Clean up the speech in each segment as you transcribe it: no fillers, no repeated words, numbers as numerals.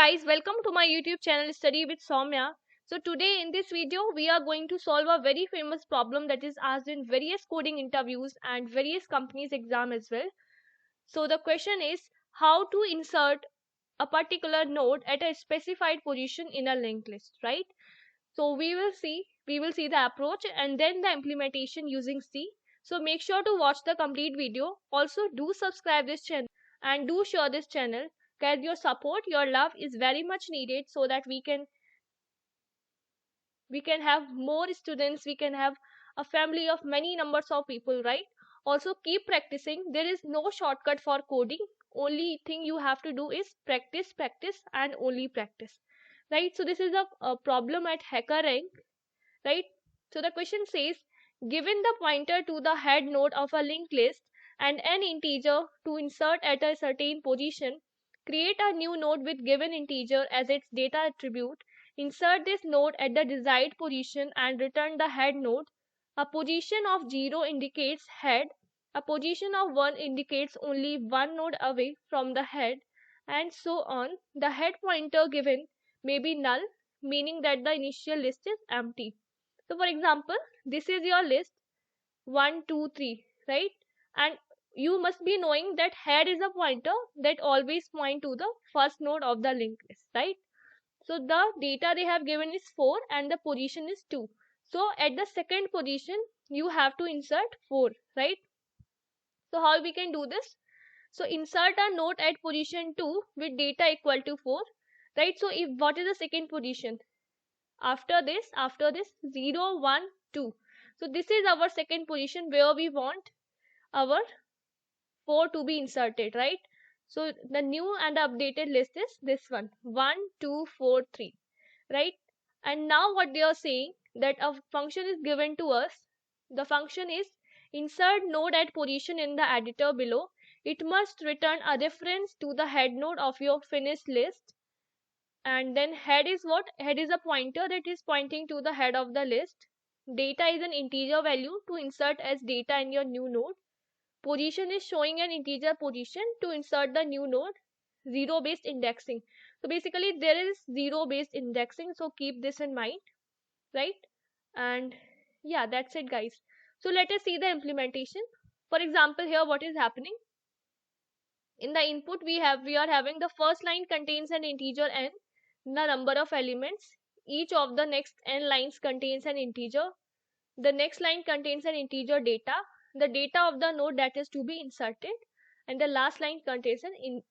guys, welcome to my YouTube channel Study with Soumya. So today in this video we are going to solve a very famous problem that is asked in various coding interviews and various companies exam as well. So the question is how to insert a particular node at a specified position in a linked list, right? So we will see the approach and then the implementation using C. So make sure to watch the complete video. Also do subscribe this channel and do share this channel, guys. Your support, your love is very much needed so that we can have more students, we can have a family of many numbers of people, right? Also keep practicing. There is no shortcut for coding. Only thing you have to do is practice and only practice, right? So this is a problem at HackerRank, right? So the question says, given the pointer to the head node of a linked list and an integer to insert at a certain position, create a new node with given integer as its data attribute, insert this node at the desired position and return the head node. A position of 0 indicates head, a position of 1 indicates only one node away from the head, and so on. The head pointer given may be null, meaning that the initial list is empty. So for example, this is your list 1, 2, 3, right? And you must be knowing that head is a pointer that always point to the first node of the linked list, right? So the data they have given is 4 and the position is 2. So at the second position, you have to insert 4, right? So how we can do this? So insert a node at position 2 with data equal to 4, right? So if what is the second position? After this 0, 1, 2. So this is our second position where we want our 4 to be inserted, right? So the new and updated list is this one, 1, 2, 4, 3, right? And now what they are saying, that a function is given to us. The function is insert node at position in the editor below. It must return a reference to the head node of your finished list. And then head is what? Head is a pointer that is pointing to the head of the list. Data is an integer value to insert as data in your new node. Position is showing an integer position to insert the new node. Zero based indexing. So basically there is zero based indexing, so keep this in mind, right? And yeah, that's it guys. So let us see the implementation. For example, here what is happening? In the input we are having the first line contains an integer n, the number of elements. Each of the next n lines contains an integer. The next line contains an integer data, the data of the node that is to be inserted, and the last line contains an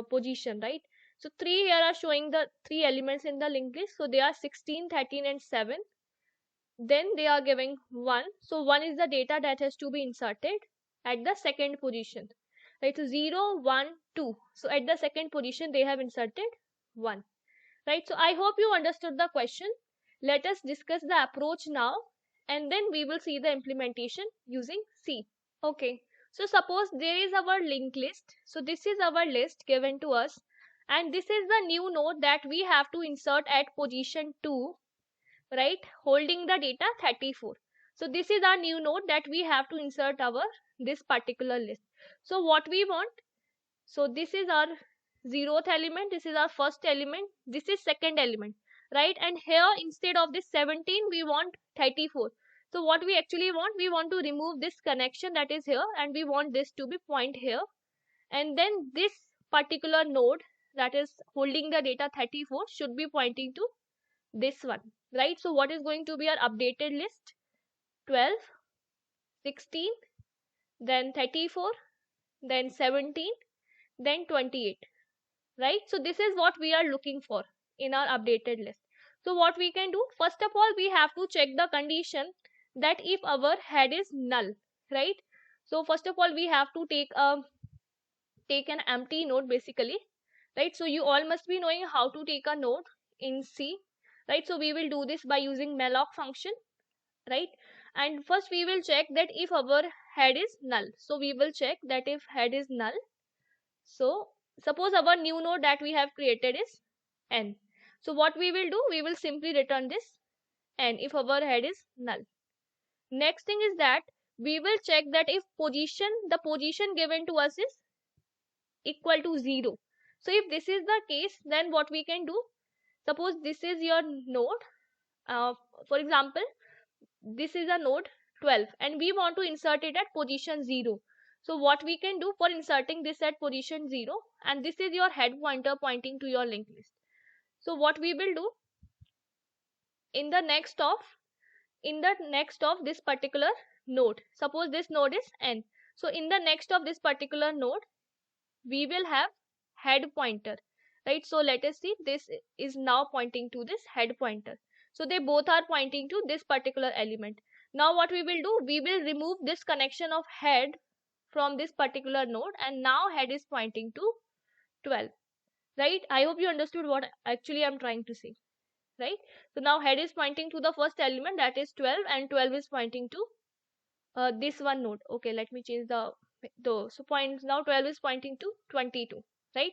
position, right? So three here are showing the three elements in the linked list. So they are 16, 13 and 7. Then they are giving 1. So 1 is the data that has to be inserted at the second position, right? So 0, 1, 2. So at the second position they have inserted 1, right? So I hope you understood the question. Let us discuss the approach now and then we will see the implementation using C. Okay, so suppose there is our linked list. So this is our list given to us and this is the new node that we have to insert at position 2, right, holding the data 34. So this is our new node that we have to insert our this particular list. So what we want, so this is our 0th element, this is our first element, this is second element, right? And here instead of this 17 we want 34. So what we actually want, we want to remove this connection that is here and we want this to be point here, and then this particular node that is holding the data 34 should be pointing to this one, right? So what is going to be our updated list? 12, 16, then 34, then 17, then 28, right? So this is what we are looking for in our updated list. So what we can do, first of all we have to check the condition that if our head is null, right? So first of all we have to take an empty node basically, right? So you all must be knowing how to take a node in C, right? So we will do this by using malloc function, right? And first we will check that if our head is null. So we will check that if head is null. So suppose our new node that we have created is n. So what we will do, we will simply return this n if our head is null. Next thing is that we will check that if the position given to us is equal to 0, So if this is the case, then what we can do, suppose this is your node, for example, this is a node 12 and we want to insert it at position 0. So what we can do for inserting this at position 0, and this is your head pointer pointing to your linked list. So what we will do, in the next of this particular node, suppose this node is n, so in the next of this particular node we will have head pointer, right? So let us see, this is now pointing to this head pointer, so they both are pointing to this particular element. Now what we will do, we will remove this connection of head from this particular node, and now head is pointing to 12, right? I hope you understood what actually I'm trying to say, right? So now head is pointing to the first element, that is 12, and 12 is pointing to this one node. Okay, let me change the so points, now 12 is pointing to 22, right?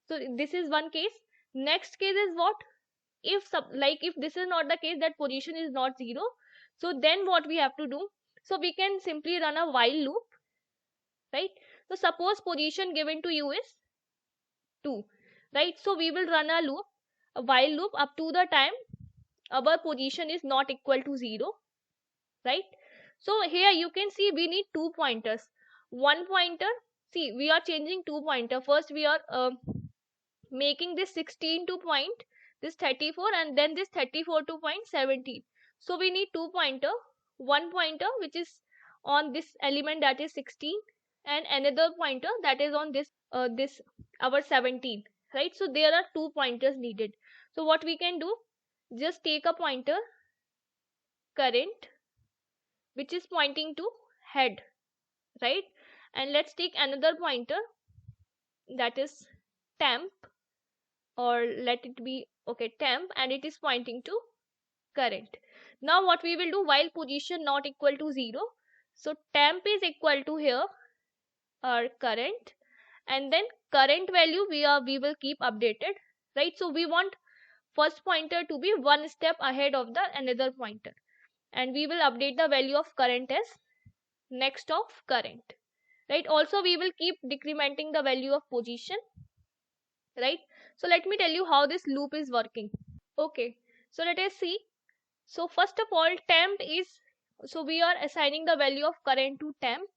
So this is one case. Next case is what, if if this is not the case, that position is not 0, so then what we have to do, so we can simply run a while loop, right? So suppose position given to you is 2, right? So we will run a loop, a while loop, up to the time our position is not equal to 0, right? So here you can see we need two pointers. One pointer, see, we are changing two pointer. First we are making this 16 to point this 34, and then this 34 to point 17. So we need two pointer, one pointer which is on this element, that is 16, and another pointer that is on this our 17, right? So there are two pointers needed. So what we can do, just take a pointer current which is pointing to head, right? And let's take another pointer, that is temp, or let it be, okay, temp, and it is pointing to current. Now what we will do, while position not equal to 0, so temp is equal to here our current, and then current value we will keep updated, right? So we want first pointer to be one step ahead of the another pointer, and we will update the value of current as next of current, right? Also we will keep decrementing the value of position, right? So let me tell you how this loop is working. Okay, so let us see. So first of all, temp is, so we are assigning the value of current to temp,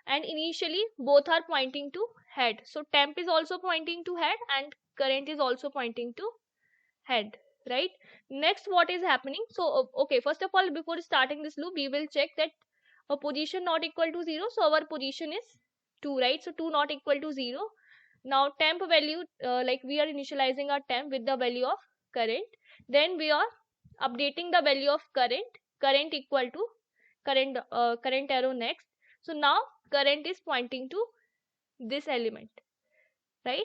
and initially both are pointing to head. So temp is also pointing to head and current is also pointing to head, right? Next, what is happening, so okay, first of all, before starting this loop, we will check that a position not equal to 0, so our position is 2, right? So 2 not equal to 0. Now temp value, like we are initializing our temp with the value of current, then we are updating the value of current equal to current arrow next. So now current is pointing to this element, right?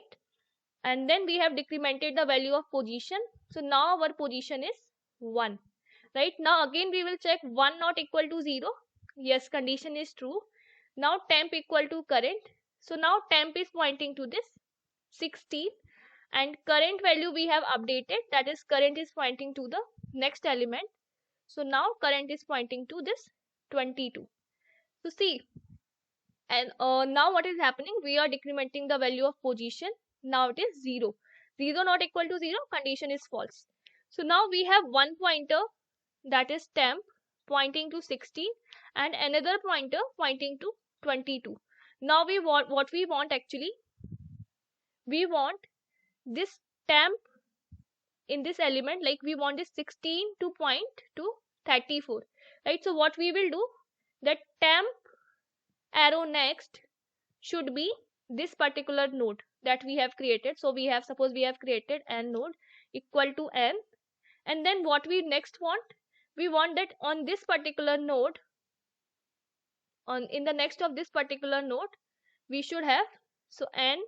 And then we have decremented the value of position, so now our position is 1, right? Now again we will check 1 not equal to 0, yes, condition is true. Now temp equal to current, so now temp is pointing to this 16, and current value we have updated, that is current is pointing to the next element, so now current is pointing to this 22. So see, and now what is happening, we are decrementing the value of position, now it is 0. 0 not equal to 0, condition is false. So now we have one pointer, that is temp, pointing to 16, and another pointer pointing to 22. Now we want, what we want actually, we want this temp in this element, like we want this 16 to point to 34, right? So what we will do, that temp arrow next should be this particular node that we have created. So we have, suppose we have created n node equal to n, and then what we next want, we want that on this particular node, on in the next of this particular node, we should have, so n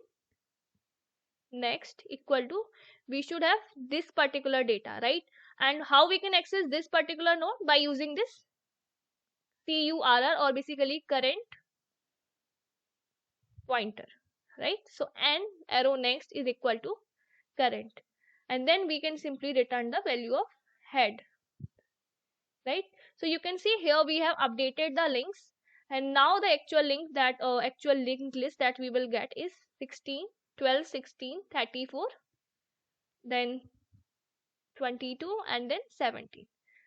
next equal to, we should have this particular data, right? And how we can access this particular node, by using this CURR, or basically current pointer, right? So n arrow next is equal to current, and then we can simply return the value of head, right? So you can see here we have updated the links, and now the actual link, that actual linked list that we will get is 16, 12, 16, 34, then 22, and then 17.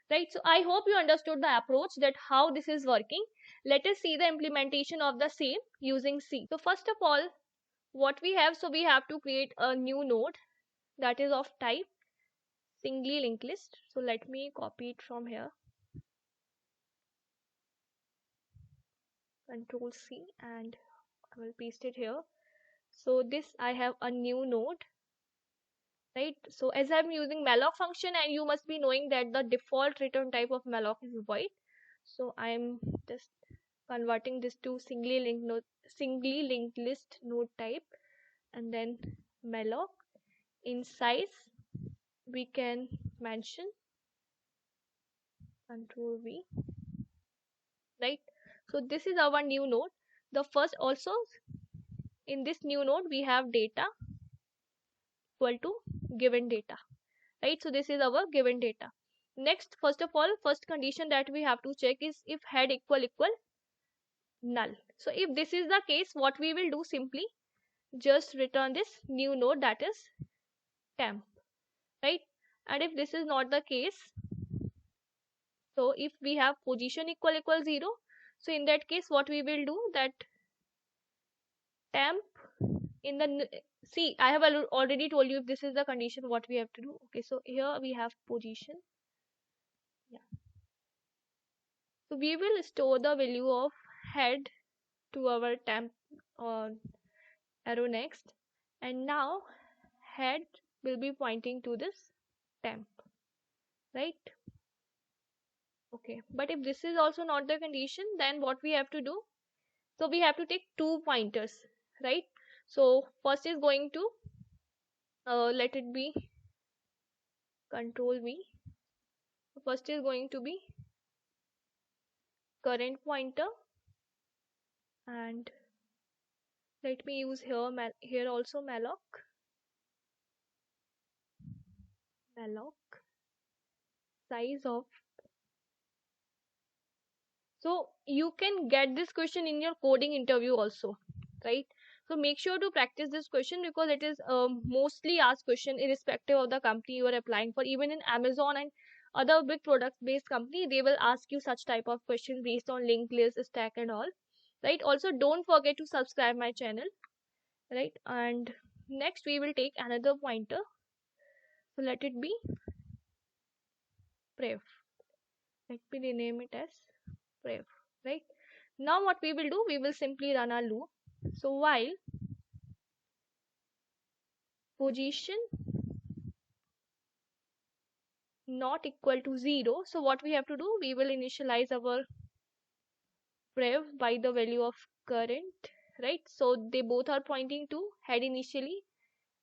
Right, so I hope you understood the approach, that how this is working. Let us see the implementation of the same using C. So first of all, what we have, so we have to create a new node that is of type singly linked list. So let me copy it from here, Control C, and I will paste it here. So this, I have a new node, right? So as I'm using malloc function, and you must be knowing that the default return type of malloc is void. So I'm just converting this to singly linked list node type, and then malloc. In size, we can mention Control V, right? So this is our new node. The first, also in this new node we have data equal to given data, right? So this is our given data. Next, first of all, first condition that we have to check is if head equal null. So if this is the case, what we will do, simply just return this new node, that is temp, right? And if this is not the case, so if we have position equal 0, so in that case what we will do, that temp in the see, I have already told you, if this is the condition, what we have to do. Okay, so here we have position. Yeah, so we will store the value of head to our temp arrow next, and now head will be pointing to this temp, right? Okay, but if this is also not the condition, then what we have to do, so we have to take two pointers, right? So first is going to let it be Control V. First is going to be current pointer, and let me use here also malloc size of. So you can get this question in your coding interview also, right? So make sure to practice this question, because it is mostly asked question irrespective of the company you are applying for. Even in Amazon and other big product based company, they will ask you such type of question based on linked list, stack and all, right? Also, don't forget to subscribe my channel, right? And next we will take another pointer, so let it be prev. Let me rename it as prev, right? Now what we will do, we will simply run our loop. So while position not equal to 0, so what we have to do, we will initialize our prev by the value of current, right? So they both are pointing to head initially,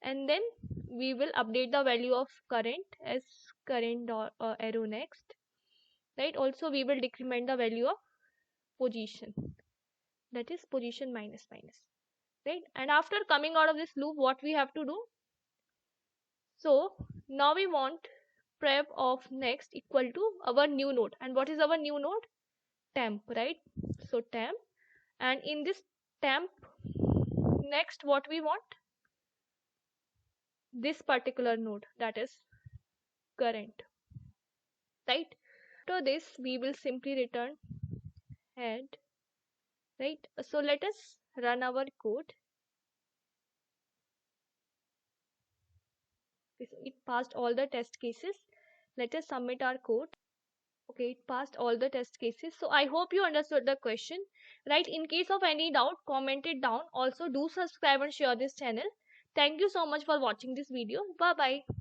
and then we will update the value of current as current arrow next, right? Also we will decrement the value of position, that is position minus minus, right? And after coming out of this loop, what we have to do, so now we want prev of next equal to our new node. And what is our new node? Temp, right? So temp, and in this temp next, what we want, this particular node, that is current, right? After this we will simply return head, right? So let us run our code. It passed all the test cases. Let us submit our code. Okay, it passed all the test cases. So I hope you understood the question, right? In case of any doubt, comment it down. Also do subscribe and share this channel. Thank you so much for watching this video. Bye bye.